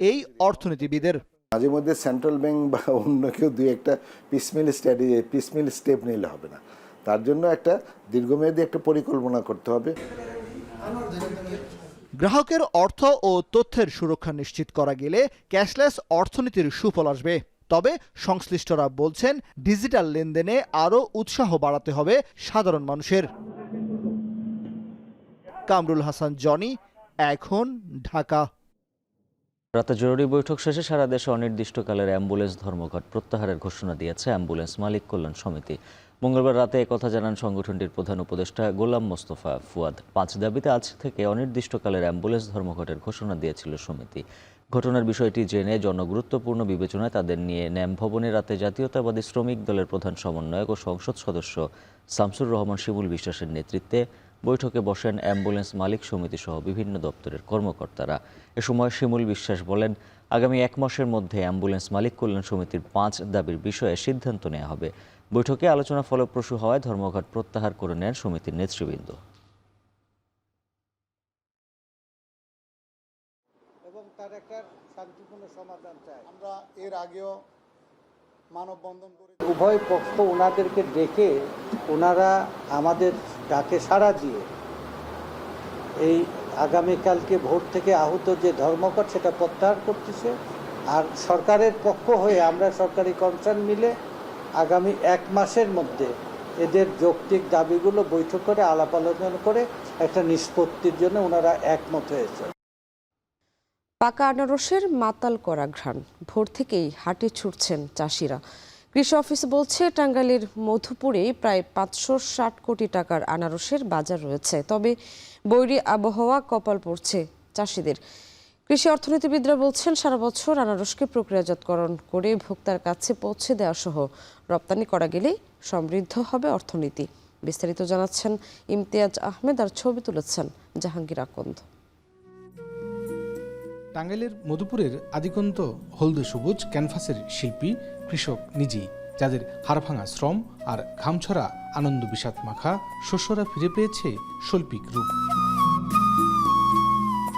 [SPEAKER 25] এই অর্থনীতিবিদের।
[SPEAKER 2] মাঝে মধ্যে সেন্ট্রাল ব্যাংক বা অন্য কেউ দুই একটা পিসমিল স্টেপ নিলে হবে না, তার জন্য একটা দীর্ঘমেয়াদী একটা পরিকল্পনা করতে হবে।
[SPEAKER 25] গ্রাহকের অর্থ ও তথ্যের সুরক্ষা নিশ্চিত করা গেলে ক্যাশলেস অর্থনীতির সুফল আসবে। তবে সংশ্লিষ্টরা বলছেন ডিজিটাল লেনদেনে আরও উৎসাহ বাড়াতে হবে সাধারণ মানুষের। কামরুল হাসান জনি, এখন, ঢাকা।
[SPEAKER 1] রাতে জরুরি বৈঠক শেষে সারা দেশে অনির্দিষ্টকালের অ্যাম্বুলেন্স ধর্মঘট প্রত্যাহারের ঘোষণা দিয়েছে অ্যাম্বুলেন্স মালিক কল্যাণ সমিতি। মঙ্গলবার রাতে একথা জানান সংগঠনটির প্রধান উপদেষ্টা গোলাম মোস্তফা ফুয়াদ। 5 দাবিতে আজ থেকে অনির্দিষ্টকালের অ্যাম্বুলেন্স ধর্মঘটের ঘোষণা দিয়েছিল সমিতি। ঘটনার বিষয়টি জেনে জনগুরুত্বপূর্ণ বিবেচনায় তাদের নিয়ে ন্যাম ভবনে রাতে জাতীয়তাবাদী শ্রমিক দলের প্রধান সমন্বয়ক ও সংসদ সদস্য শামসুর রহমান শিমুল বিশ্বাসের নেতৃত্বে বৈঠকে বসেন অ্যাম্বুলেন্স মালিক সমিতি সহ বিভিন্ন দপ্তরের কর্মকর্তারা। এ সময় শিমুল বিশ্বাস বলেন, আগামী 1 মাসের মধ্যে অ্যাম্বুলেন্স মালিক কল্যাণ সমিতির 5 দাবির বিষয়ে সিদ্ধান্ত নেওয়া হবে। বৈঠকে আলোচনা ফলপ্রসূ হওয়ায় ধর্মঘট প্রত্যাহার করে নেন সমিতির নেতৃবৃন্দ।
[SPEAKER 5] এবং তার একটা শান্তিপূর্ণ সমাধান চাই। আমরা এর আগেও মানববন্ধন করে উভয় পক্ষ ওনাদেরকে ডেকে ওনারা আমাদের ডাকে সাড়া দিয়ে এই আগামীকালকে ভোর থেকে আহত যে ধর্মঘট সেটা প্রত্যাহার করতেছে। আর সরকারের পক্ষ হয়ে আমরা সরকারি কনসার্ন মিলে আগামী 1 মাসের মধ্যে এদের যৌক্তিক দাবিগুলো বৈঠক করে আলাপ আলোচনা করে একটা নিষ্পত্তির জন্য ওনারা একমত হয়েছে।
[SPEAKER 12] পাকা আনারসের মাতাল করা ঘ্রাণ, ভোর থেকেই হাটে ছুটছেন চাষিরা। কৃষি অফিস বলছে টাঙ্গাইলের মধুপুরে প্রায় 560 কোটি টাকার আনারসের বাজার রয়েছে। তবে বৈরী আবহাওয়া কপাল পড়ছে চাষিদের। কৃষি অর্থনীতিবিদরা বলছেন সারা বছর আনারসকে প্রক্রিয়াজাতকরণ করে ভোক্তার কাছে পৌঁছে দেওয়া সহ রপ্তানি করা গেলেই সমৃদ্ধ হবে অর্থনীতি। বিস্তারিত জানাচ্ছেন ইমতিয়াজ আহমেদ, আর ছবি তুলেছেন জাহাঙ্গীর আকন্দ।
[SPEAKER 16] টাঙ্গাইলের মধুপুরের আদিকন্ত হলদে সবুজ ক্যানভাসের শিল্পী কৃষক নিজেই, যাদের হাড়ভাঙা শ্রম আর ঘামছড়া আনন্দ বিষাদ মাখা শস্যরা ফিরে পেয়েছে শৈল্পিক রূপ।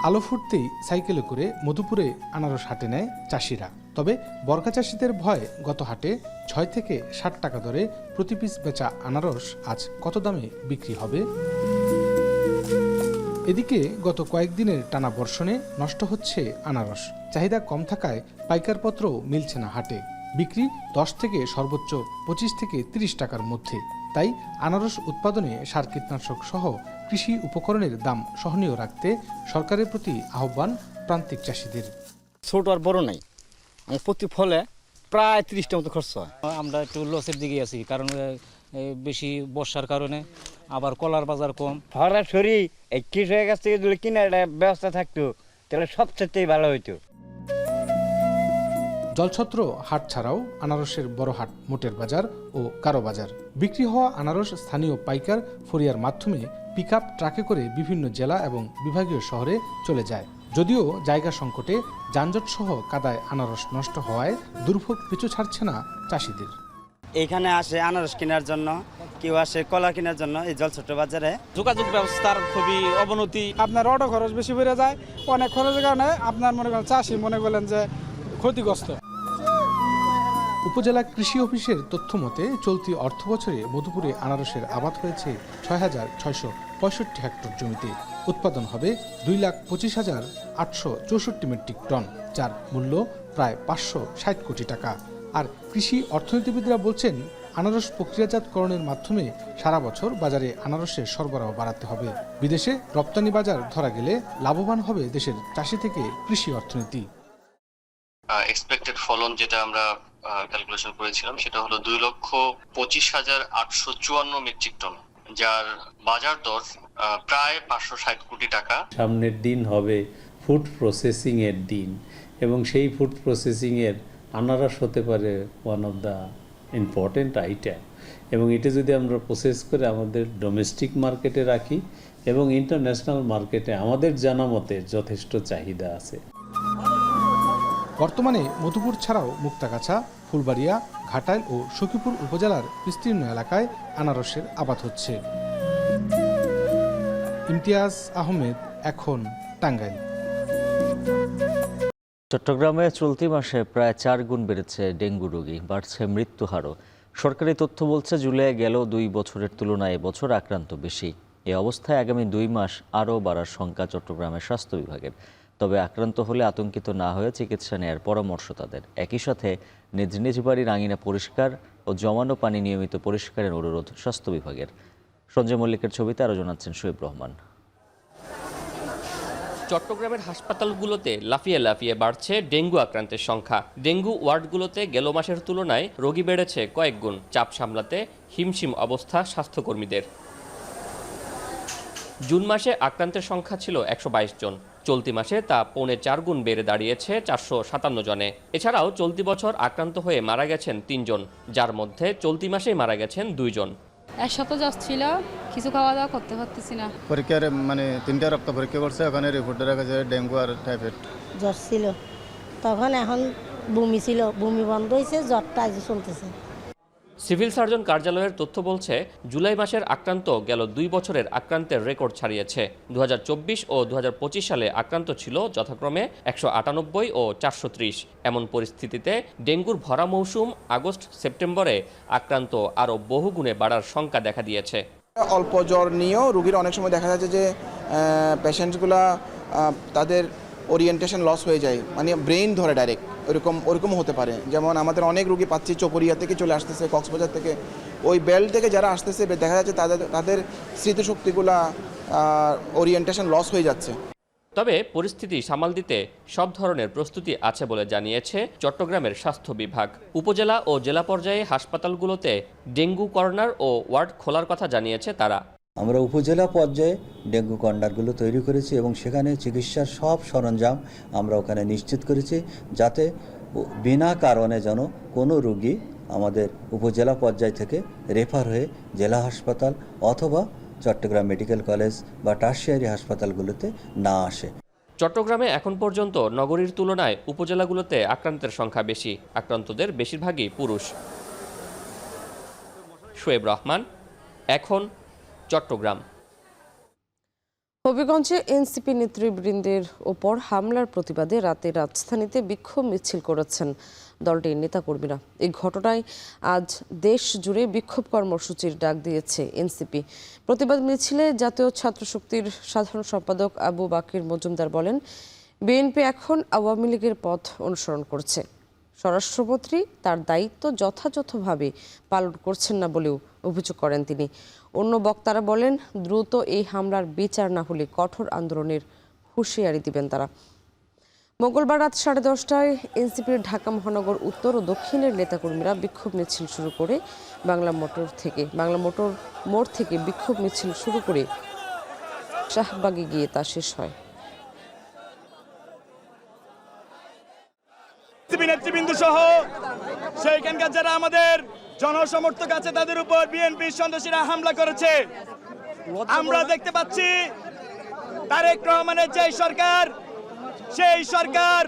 [SPEAKER 16] আলো ফুটতেই সাইকেলে করে মধুপুরে আনারস হাটে নেয় চাষিরা। তবে বর্গা চাষিদের ভয়, গত হাটে 6 থেকে 60 টাকা দরে প্রতি পিস বেচা আনারস আজ কত দামে বিক্রি হবে। এদিকে গত কয়েকদিনের টানা বর্ষণে নষ্ট হচ্ছে আনারস। চাহিদা কম থাকায় পাইকারপত্রও মিলছে না হাটে। বিক্রি 10 থেকে সর্বোচ্চ 25 থেকে 30 টাকার মধ্যে। তাই আনারস উৎপাদনে সার কীটনাশক সহ কৃষি উপকরণের দাম সহনীয় রাখতে সরকারের প্রতি আহ্বান প্রান্তিক চাষিদের।
[SPEAKER 6] ছোট আর বড় নাই, প্রতি ফলে প্রায় 30টা মতো খরচ হয়। আমরা একটু লসের দিকে আছি, কারণ বেশি বর্ষার কারণে, আবার কলার বাজার কম।
[SPEAKER 9] সরাসরি এই কৃষকের কাছ থেকে যদি কেনার ব্যবস্থা থাকতো তাহলে সবচেয়ে ভালো হইতো।
[SPEAKER 16] জলছত্র হাট ছাড়াও আনারসের বড় হাট মোটের বাজার ও কারো বাজার। বিক্রি হওয়া আনারস স্থানীয় পাইকার ফরিয়ার মাধ্যমে পিকআপ ট্রাকে করে বিভিন্ন জেলা এবং বিভাগীয় শহরে চলে যায়। যদিও জায়গা সংকটে যানজট সহ কাদায় আনারস নষ্ট হওয়ায় দুর্ভোগ পিছু ছাড়ছে না চাষিদের।
[SPEAKER 6] এখানে আসে আনারস কেনার জন্য, কেউ আসে কলা কেনার জন্য এই জলছত্র বাজারে। যোগাযোগ ব্যবস্থার খুবই অবনতি।
[SPEAKER 10] আপনার অটো খরচ বেশি বেড়ে যায়, অনেক খরচের কারণে আপনার মনে করেন চাষি মনে করলেন যে ক্ষতিগ্রস্ত।
[SPEAKER 16] উপজেলা কৃষি অফিসের তথ্য মতে চলতি অর্থ বছরে মধুপুরে আনারসের আবাদ হয়েছে 6,665 হেক্টর জমিতে। উৎপাদন হবে 2,25,864 মেট্রিক টন, যার মূল্য প্রায় 560 কোটি টাকা। আর কৃষি অর্থনীতিবিদরা বলছেন আনারস প্রক্রিয়াজাতকরণের মাধ্যমে সারা বছর বাজারে আনারসের সরবরাহ বাড়াতে হবে। বিদেশে রপ্তানি বাজার ধরা গেলে লাভবান হবে দেশের চাষি থেকে কৃষি অর্থনীতি।
[SPEAKER 11] এক্সপেক্টেড ফলন যেটা আমরা ক্যালকুলেশন করেছিলাম সেটা হলো 2,25,854 মেট্রিক টন, যার বাজার দর প্রায় 560 কোটি টাকা।
[SPEAKER 13] সামনের দিন হবে ফুড প্রসেসিং এর দিন, এবং সেই ফুড প্রসেসিং এর আনারস হতে পারে one of the important item. এবং এটা যদি আমরা প্রসেস করে আমাদের ডোমেস্টিক মার্কেটে রাখি এবং ইন্টারন্যাশনাল মার্কেটে আমাদের জানা মতে যথেষ্ট চাহিদা আছে।
[SPEAKER 16] বর্তমানে মধুপুর ছাড়াও মুক্তাগাছা, ফুলবাড়িয়া, ঘাটাইল ও সখীপুর উপজেলার বিস্তীর্ণ এলাকায় আনারসের আবাদ হচ্ছে। ইমতিয়াজ আহমেদ, এখন টাঙ্গাইল।
[SPEAKER 1] চট্টগ্রামে চলতি মাসে প্রায় 4 গুণ বেড়েছে ডেঙ্গু রোগী, বাড়ছে মৃত্যু হারও। সরকারি তথ্য বলছে জুলাই গেল 2 বছরের তুলনায় এবছর আক্রান্ত বেশি। এই অবস্থায় আগামী 2 মাস আরও বাড়ার শঙ্কা চট্টগ্রামের স্বাস্থ্য বিভাগের। তবে আক্রান্ত হলে আতঙ্কিত না হয়ে চিকিৎসা নেয়ার পরামর্শ তাদের। একই সাথে নিজ নিজ বাড়ির আঙিনা পরিষ্কার ও জমানো পানি নিয়মিত পরিষ্কারের অনুরোধ স্বাস্থ্য বিভাগের। সঞ্জয় মল্লিকের ছবিতে আরও জানাচ্ছেন শোয়েব রহমান।
[SPEAKER 3] চট্টগ্রামের হাসপাতালগুলোতে লাফিয়ে লাফিয়ে বাড়ছে ডেঙ্গু আক্রান্তের সংখ্যা। ডেঙ্গু ওয়ার্ডগুলোতে গেল মাসের তুলনায় রোগী বেড়েছে কয়েক গুণ। চাপ সামলাতে হিমশিম অবস্থা স্বাস্থ্যকর্মীদের। জুন মাসে আক্রান্তের সংখ্যা ছিল 122 জন। চলতি মাসে তা 4.25 গুণ বেড়ে দাঁড়িয়েছে 457 জনে। এছাড়াও চলতি বছর আক্রান্ত হয়ে মারা গেছেন 3 জন, যার মধ্যে চলতি মাসেই মারা গেছেন 2 জন।
[SPEAKER 4] এক সপ্তাহ জ্বর ছিল, কিছু খাওয়া দাওয়া করতে পারতেছি না।
[SPEAKER 14] পরীক্ষার 3টা রক্ত পরীক্ষা করছে, ওখানে রিপোর্ট দেখা গেছে ডেঙ্গু আর টাইফয়েড।
[SPEAKER 15] জ্বর ছিল তখন, এখন বমি ছিল, বমি বন্ধ হয়েছে, জ্বরটা আজ চলতেছে।
[SPEAKER 3] সিভিল সার্জন কার্যালয়ের তথ্য বলছে জুলাই মাসের আক্রান্ত গেল 2 বছরের আক্রান্তের রেকর্ড ছাড়িয়েছে। 2024 ও 2025 সালে আক্রান্ত ছিল যথাক্রমে 198 ও 430। এমন পরিস্থিতিতে ডেঙ্গুর ভরা মৌসুম আগস্ট সেপ্টেম্বরে আক্রান্ত আরও বহুগুণে বাড়ার শঙ্কা দেখা দিয়েছে।
[SPEAKER 17] অল্প জ্বর নিয়েও রোগীর অনেক সময় দেখা যাচ্ছে যে পেশেন্টসগুলা তাদের ওরিয়েন্টেশন লস হয়ে যায়, মানে ব্রেইন ধরে ডাইরেক্ট, ওরকম হতে পারে। যেমন আমাদের অনেক রোগী পাচ্ছি চকরিয়া থেকে চলে আসতেছে, কক্সবাজার থেকে, ওই বেল্ট থেকে যারা আসতেছে দেখা যাচ্ছে তাদের স্মৃতিশক্তিগুলা ওরিয়েন্টেশন লস হয়ে যাচ্ছে।
[SPEAKER 3] তবে পরিস্থিতি সামাল দিতে সব ধরনের প্রস্তুতি আছে বলে জানিয়েছে চট্টগ্রামের স্বাস্থ্য বিভাগ। উপজেলা ও জেলা পর্যায়ে হাসপাতালগুলোতে ডেঙ্গু কর্নার ও ওয়ার্ড খোলার কথা জানিয়েছে তারা।
[SPEAKER 18] আমরা উপজেলা পর্যায়ে ডেঙ্গু কর্নারগুলো তৈরি করেছি এবং সেখানে চিকিৎসার সব সরঞ্জাম আমরা ওখানে নিশ্চিত করেছি, যাতে বিনা কারণে যেন কোনো রোগী আমাদের উপজেলা পর্যায় থেকে রেফার হয়ে জেলা হাসপাতাল অথবা চট্টগ্রাম মেডিকেল কলেজ বা টারশিয়ারি হাসপাতালগুলোতে না আসে।
[SPEAKER 3] চট্টগ্রামে এখন পর্যন্ত নগরীর তুলনায় উপজেলাগুলোতে আক্রান্তের সংখ্যা বেশি। আক্রান্তদের বেশিরভাগই পুরুষ। শোয়েব রহমান, এখন চট্টগ্রাম।
[SPEAKER 12] হবিগঞ্জে এনসিপি নেতৃবৃন্দের ওপর হামলার প্রতিবাদে রাতে রাজধানীতে বিক্ষোভ মিছিল করেছেন দলটির নেতাকর্মীরা। এই ঘটনায় আজ দেশ জুড়ে বিক্ষোভ কর্মসূচির ডাক দিয়েছে এনসিপি। প্রতিবাদ মিছিলে জাতীয় ছাত্র শক্তির সাধারণ সম্পাদক আবু বাকির মজুমদার বলেন, বিএনপি এখন আওয়ামী লীগের পথ অনুসরণ করছে। স্বরাষ্ট্রমন্ত্রী তার দায়িত্ব যথাযথভাবে পালন করছেন না বলেও অভিযোগ করেন তিনি। অন্য বক্তারা বলেন, দ্রুত এই হামলার বিচার না হলে কঠোর আন্দোলনের হুঁশিয়ারি দিবেন তারা। মঙ্গলবার রাত 10:30টায় এনসিপির ঢাকা মহানগর উত্তর ও দক্ষিণের নেতাকর্মীরা বিক্ষোভ মিছিল শুরু করে বাংলা মোটর মোড় থেকে বিক্ষোভ মিছিল শুরু করে শাহবাগে গিয়ে তা শেষ হয়।
[SPEAKER 19] নেতৃবৃন্দ সহ সেইখানকার যারা আমাদের জনসমর্থক আছে তাদের উপর বিএনপি সন্ত্রাসীরা হামলা করেছে। আমরা দেখতে পাচ্ছি তারেক রহমানের যে সরকার, সেই সরকার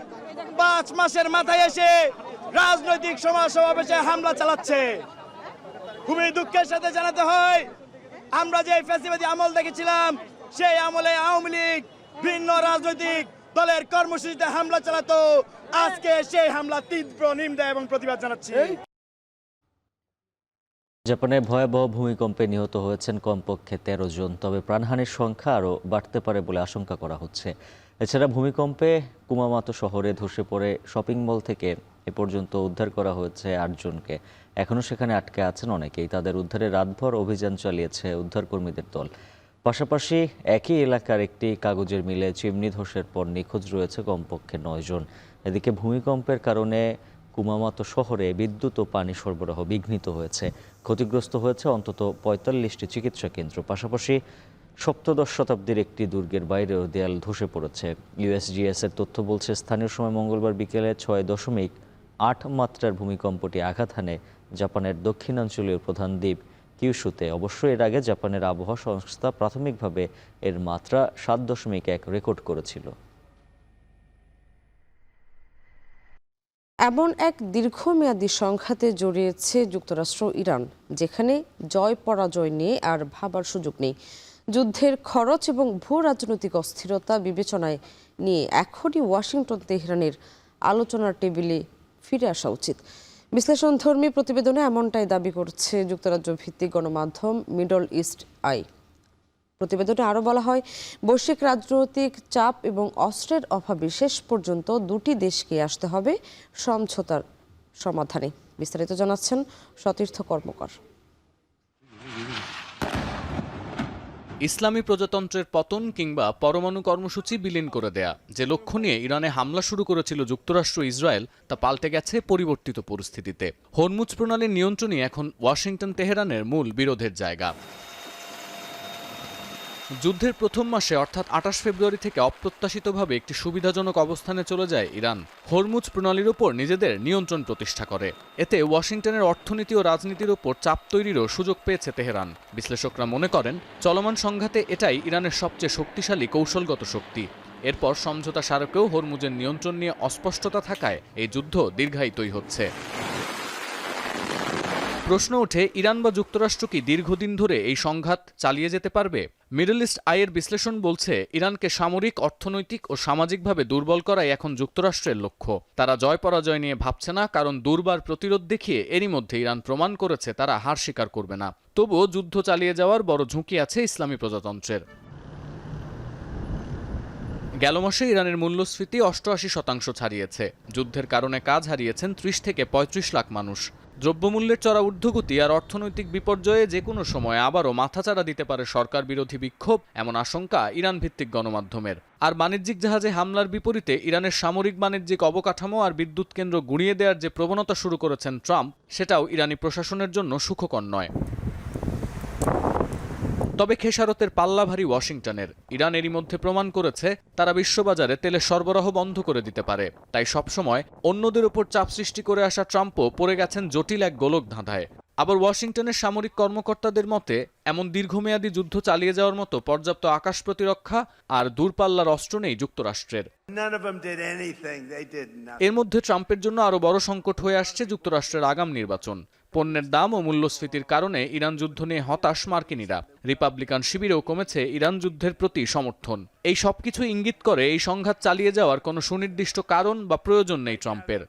[SPEAKER 19] 5 মাসের মাথায় এসে রাজনৈতিক সমাবেশে হামলা চালাচ্ছে। খুবই দুঃখের সাথে জানাতে হয়, আমরা যে ফ্যাসিবাদী আমল দেখেছিলাম, সেই আমলে আওয়ামী লীগ ভিন্ন রাজনৈতিক দলের কর্মসূচিতে হামলা চালাতো। আজকে সেই হামলা তীব্র নিন্দা এবং প্রতিবাদ জানাচ্ছি।
[SPEAKER 1] জাপানে ভয়াবহ ভূমিকম্পে নিহত হয়েছেন কমপক্ষে 13 জন, তবে প্রাণহানির সংখ্যা আরও বাড়তে পারে বলে আশঙ্কা করা হচ্ছে। এছাড়া ভূমিকম্পে কুমামাতো শহরে ধসে পড়ে শপিং মল থেকে এ পর্যন্ত উদ্ধার করা হয়েছে 8 জনকে। এখনও সেখানে আটকে আছেন অনেকেই। তাদের উদ্ধারে রাতভর অভিযান চালিয়েছে উদ্ধারকর্মীদের দল। পাশাপাশি একই এলাকার একটি কাগজের মিলে চিমনি ধসের পর নিখোঁজ রয়েছে কমপক্ষে 9 জন। এদিকে ভূমিকম্পের কারণে কুমামাতো শহরে বিদ্যুৎ ও পানি সরবরাহ বিঘ্নিত হয়েছে। ক্ষতিগ্রস্ত হয়েছে অন্তত 45টি চিকিৎসা কেন্দ্র। পাশাপাশি সপ্তদশ শতাব্দীর একটি দুর্গের বাইরেও দেয়াল ধসে পড়েছে। ইউএসজিএস এর তথ্য বলছে, স্থানীয় সময় মঙ্গলবার বিকেলে 6.8 মাত্রার ভূমিকম্পটি আঘাত হানে জাপানের দক্ষিণাঞ্চলীয় প্রধান দ্বীপ কিউশুতে। অবশ্য এর আগে জাপানের আবহাওয়া সংস্থা প্রাথমিকভাবে এর মাত্রা 7.1 রেকর্ড করেছিল।
[SPEAKER 12] এমন এক দীর্ঘমেয়াদী সংঘাতে জড়িয়েছে যুক্তরাষ্ট্র ইরান, যেখানে জয় পরাজয় নিয়ে আর ভাবার সুযোগ নেই। যুদ্ধের খরচ এবং ভূ রাজনৈতিক অস্থিরতা বিবেচনায় নিয়ে এখনই ওয়াশিংটন তেহরানের আলোচনার টেবিলে ফিরে আসা উচিত। বিশ্লেষণধর্মী প্রতিবেদনে এমনটাই দাবি করছে যুক্তরাজ্য ভিত্তিক গণমাধ্যম মিডল ইস্ট আই। প্রতিবেদনে আরও বলা হয়, বৈশ্বিক রাজনৈতিক চাপ এবং অস্ত্রের অভাবে শেষ পর্যন্ত দুটি দেশকে আসতে হবে সমঝোতার সমাধানে। বিস্তারিত জানাচ্ছেন সতীর্থ কর্মকার।
[SPEAKER 7] ইসলামী প্রজাতন্ত্রের পতন কিংবা পরমাণু কর্মসূচি বিলীন করে দেয়া, যে লক্ষ্য নিয়ে ইরানে হামলা শুরু করেছিল যুক্তরাষ্ট্র ইসরায়েল, তা পাল্টে গেছে পরিবর্তিত পরিস্থিতিতে। হরমুজ প্রণালীর নিয়ন্ত্রণই এখন ওয়াশিংটন তেহরানের মূল বিরোধের জায়গা। যুদ্ধের প্রথম মাসে অর্থাৎ ২৮ ফেব্রুয়ারি থেকে অপ্রত্যাশিতভাবে একটি সুবিধাজনক অবস্থানে চলে যায় ইরান। হরমুজ প্রণালীর উপর নিজেদের নিয়ন্ত্রণ প্রতিষ্ঠা করে। এতে ওয়াশিংটনের অর্থনীতি ও রাজনীতির উপর চাপ তৈরিরও সুযোগ পেয়েছে তেহরান। বিশ্লেষকরা মনে করেন, চলমান সংঘাতে এটাই ইরানের সবচেয়ে শক্তিশালী কৌশলগত শক্তি। এরপর সমঝোতা স্মারকেও হরমুজের নিয়ন্ত্রণ নিয়ে অস্পষ্টতা থাকায় এই যুদ্ধ দীর্ঘায়িতই হচ্ছে। প্রশ্ন ওঠে, ইরান বা যুক্তরাষ্ট্র কি দীর্ঘদিন ধরে এই সংঘাত চালিয়ে যেতে পারবে? মিডল ইস্ট আইয়ের বিশ্লেষণ বলছে, ইরানকে সামরিক, অর্থনৈতিক ও সামাজিকভাবে দুর্বল করাই এখন যুক্তরাষ্ট্রের লক্ষ্য। তারা জয় পরাজয় নিয়ে ভাবছে না, কারণ দুর্বার প্রতিরোধ দেখিয়ে এরই মধ্যে ইরান প্রমাণ করেছে তারা হার স্বীকার করবে না। তবুও যুদ্ধ চালিয়ে যাওয়ার বড় ঝুঁকি আছে ইসলামী প্রজাতন্ত্রের। গেল মাসে ইরানের মূল্যস্ফীতি ৮৮% ছাড়িয়েছে। যুদ্ধের কারণে কাজ হারিয়েছেন ৩০ থেকে ৩৫ লাখ মানুষ। দ্রব্যমূল্যের চড়া ঊর্ধ্বগতি আর অর্থনৈতিক বিপর্যয়ে যে কোনো সময় আবারও মাথাচাড়া দিতে পারে সরকার বিরোধী বিক্ষোভ, এমন আশঙ্কা ইরান ভিত্তিক গণমাধ্যমের। আর বাণিজ্যিক জাহাজে হামলার বিপরীতে ইরানের সামরিক বাণিজ্যিক অবকাঠামো আর বিদ্যুৎ কেন্দ্র গুঁড়িয়ে দেওয়ার যে প্রবণতা শুরু করেছেন ট্রাম্প, সেটাও ইরানি প্রশাসনের জন্য সুখকর নয়। তবে খেসারতের পাল্লা ভারী ওয়াশিংটনের। ইরান এরই মধ্যে প্রমাণ করেছে তারা বিশ্ববাজারে তেলের সরবরাহ বন্ধ করে দিতে পারে। তাই সবসময় অন্যদের উপর চাপ সৃষ্টি করে আসা ট্রাম্পও পড়ে গেছেন জটিল এক গোলক ধাঁধায়। আবার ওয়াশিংটনের সামরিক কর্মকর্তাদের মতে, এমন দীর্ঘমেয়াদী যুদ্ধ চালিয়ে যাওয়ার মতো পর্যাপ্ত আকাশ প্রতিরক্ষা আর দূরপাল্লার অস্ত্র নেই যুক্তরাষ্ট্রের। এর মধ্যে ট্রাম্পের জন্য আরও বড় সংকট হয়ে আসছে যুক্তরাষ্ট্রের আগাম নির্বাচন। পণ্যের দাম ও মূল্যস্ফীতির কারণে ইরান যুদ্ধ নিয়ে হতাশ মার্কিনিরা। রিপাবলিকান শিবিরেও কমেছে ইরান যুদ্ধের প্রতি সমর্থন। এই সবকিছু ইঙ্গিত করে এই সংঘাত চালিয়ে যাওয়ার কোনো সুনির্দিষ্ট কারণ বা প্রয়োজন নেই ট্রাম্পের।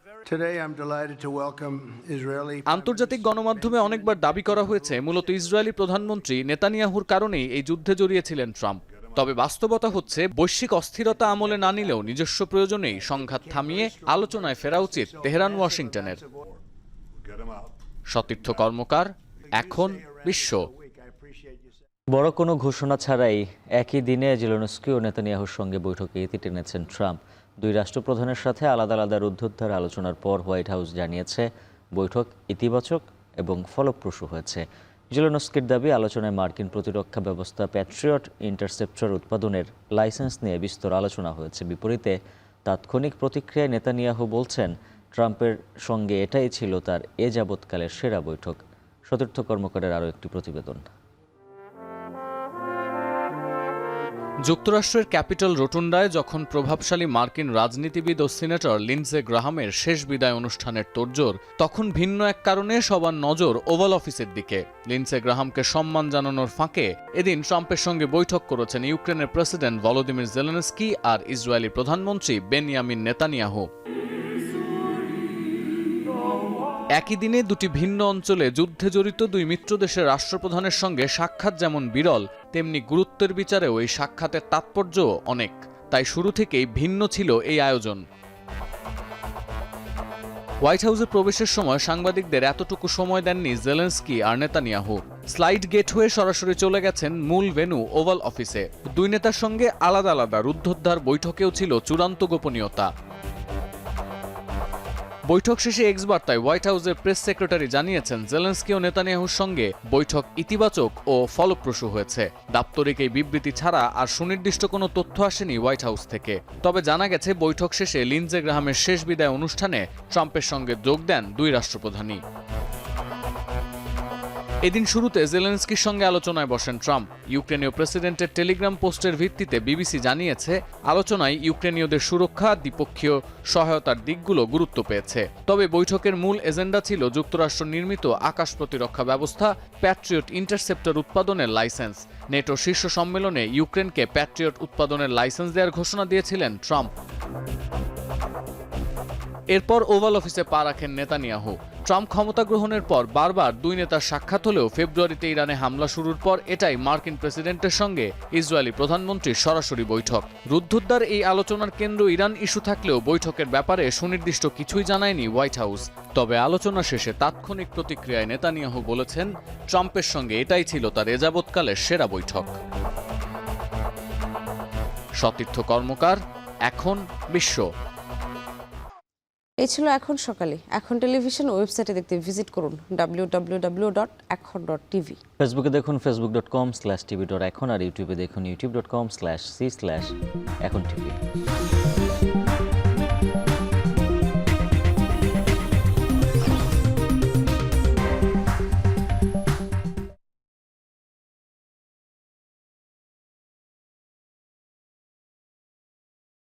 [SPEAKER 7] আন্তর্জাতিক গণমাধ্যমে অনেকবার দাবি করা হয়েছে, মূলত ইসরায়েলি প্রধানমন্ত্রী নেতানিয়াহুর কারণেই এই যুদ্ধে জড়িয়েছিলেন ট্রাম্প। তবে বাস্তবতা হচ্ছে, বৈশ্বিক অস্থিরতা আমলে না নিলেও নিজস্ব প্রয়োজনেই সংঘাত থামিয়ে আলোচনায় ফেরা উচিত তেহরান ওয়াশিংটনের। সতীর্থ কর্মকার, এখন বিশ্ব।
[SPEAKER 1] বড় কোনো ঘোষণা ছাড়াই একই দিনে জেলেনস্কি ও নেতানিয়াহুর সঙ্গে বৈঠকে ইতি টেনেছেন ট্রাম্প। দুই রাষ্ট্রপ্রধানের সাথে আলাদা আলাদা রুদ্ধদ্বার আলোচনার পর হোয়াইট হাউস জানিয়েছে, বৈঠক ইতিবাচক এবং ফলপ্রসূ হয়েছে। জেলেনস্কির দাবি, আলোচনায় মার্কিন প্রতিরক্ষা ব্যবস্থা প্যাট্রিয়ট ইন্টারসেপ্টর উৎপাদনের লাইসেন্স নিয়ে বিস্তর আলোচনা হয়েছে। বিপরীতে তাৎক্ষণিক প্রতিক্রিয়ায় নেতানিয়াহু বলছেন, ট্রাম্পের সঙ্গে এটাই ছিল তার এ যাবৎকালের সেরা বৈঠক। সতীর্থ কর্মকারের আরও একটি প্রতিবেদন।
[SPEAKER 7] যুক্তরাষ্ট্রের ক্যাপিটল রোটুন্ডায় যখন প্রভাবশালী মার্কিন রাজনীতিবিদ ও সিনেটর লিন্ডসে গ্রাহামের শেষ বিদায় অনুষ্ঠানের তোড়জোড়, তখন ভিন্ন এক কারণে সবার নজর ওভাল অফিসের দিকে। লিন্ডসে গ্রাহামকে সম্মান জানানোর ফাঁকে এদিন ট্রাম্পের সঙ্গে বৈঠক করেছেন ইউক্রেনের প্রেসিডেন্ট ভলোদিমির জেলেনস্কি আর ইসরায়েলি প্রধানমন্ত্রী বেনিয়ামিন নেতানিয়াহু। একই দিনে দুটি ভিন্ন অঞ্চলে যুদ্ধে জড়িত দুই মিত্রদেশের রাষ্ট্রপ্রধানের সঙ্গে সাক্ষাৎ যেমন বিরল, তেমনি গুরুত্বের বিচারেও এই সাক্ষাতের তাৎপর্যও অনেক। তাই শুরু থেকেই ভিন্ন ছিল এই আয়োজন। হোয়াইট হাউসে প্রবেশের সময় সাংবাদিকদের এতটুকু সময় দেননি জেলেনস্কি আর নেতানিয়াহু। স্লাইড গেট হয়ে সরাসরি চলে গেছেন মূল ভেন্যু ওভাল অফিসে। দুই নেতার সঙ্গে আলাদা আলাদা রুদ্ধদ্বার বৈঠকেও ছিল চূড়ান্ত গোপনীয়তা। বৈঠক শেষে এক্স বার্তায় হোয়াইট হাউসের প্রেস সেক্রেটারি জানিয়েছেন, জেলেনস্কি ও নেতানিয়াহুর সঙ্গে বৈঠক ইতিবাচক ও ফলপ্রসূ হয়েছে। দাপ্তরিক এই বিবৃতি ছাড়া আর সুনির্দিষ্ট কোনো তথ্য আসেনি হোয়াইট হাউস থেকে। তবে জানা গেছে, বৈঠক শেষে লিন্ডসে গ্রাহামের শেষ বিদায় অনুষ্ঠানে ট্রাম্পের সঙ্গে যোগ দেন দুই রাষ্ট্রপ্রধানই। এদিন শুরুতে জেলেনস্কির সঙ্গে আলোচনায় বসেন ট্রাম্প। ইউক্রেনীয় প্রেসিডেন্টের টেলিগ্রাম পোস্টের ভিত্তিতে বিবিসি জানিয়েছে, আলোচনায় ইউক্রেনীয়দের সুরক্ষা, দ্বিপক্ষীয় সহায়তার দিকগুলো গুরুত্ব পেয়েছে। তবে বৈঠকের মূল এজেন্ডা ছিল যুক্তরাষ্ট্র নির্মিত আকাশ প্রতিরক্ষা ব্যবস্থা প্যাট্রিয়ট ইন্টারসেপ্টর উৎপাদনের লাইসেন্স। নেটো শীর্ষ সম্মেলনে ইউক্রেনকে প্যাট্রিয়ট উৎপাদনের লাইসেন্স দেওয়ার ঘোষণা দিয়েছিলেন ট্রাম্প। এরপর ওভাল অফিসে পা রাখেন নেতানিয়াহু। ট্রাম্প ক্ষমতা গ্রহণের পর বারবার দুই নেতার সাক্ষাৎ হলেও ফেব্রুয়ারিতে ইরানে হামলা শুরুর পর এটাই মার্কিন প্রেসিডেন্টের সঙ্গে ইসরায়েলি প্রধানমন্ত্রীর সরাসরি বৈঠক। রুদ্ধদ্বার এই আলোচনার কেন্দ্র ইরান ইস্যু থাকলেও বৈঠকের ব্যাপারে সুনির্দিষ্ট কিছুই জানায়নি হোয়াইট হাউস। তবে আলোচনা শেষে তাৎক্ষণিক প্রতিক্রিয়ায় নেতানিয়াহু বলেছেন, ট্রাম্পের সঙ্গে এটাই ছিল তার এযাবৎকালের সেরা বৈঠক। সতীর্থ কর্মকার, এখন বিশ্ব।
[SPEAKER 12] এই ছিল এখন সকালে। এখন টেলিভিশন ওয়েবসাইটে দেখতে ভিজিট করুন www.ekhon.tv।
[SPEAKER 1] ফেসবুকে দেখুন facebook.com/tv.ekhon আর ইউটিউবে দেখুন youtube.com/c/ekhon tv।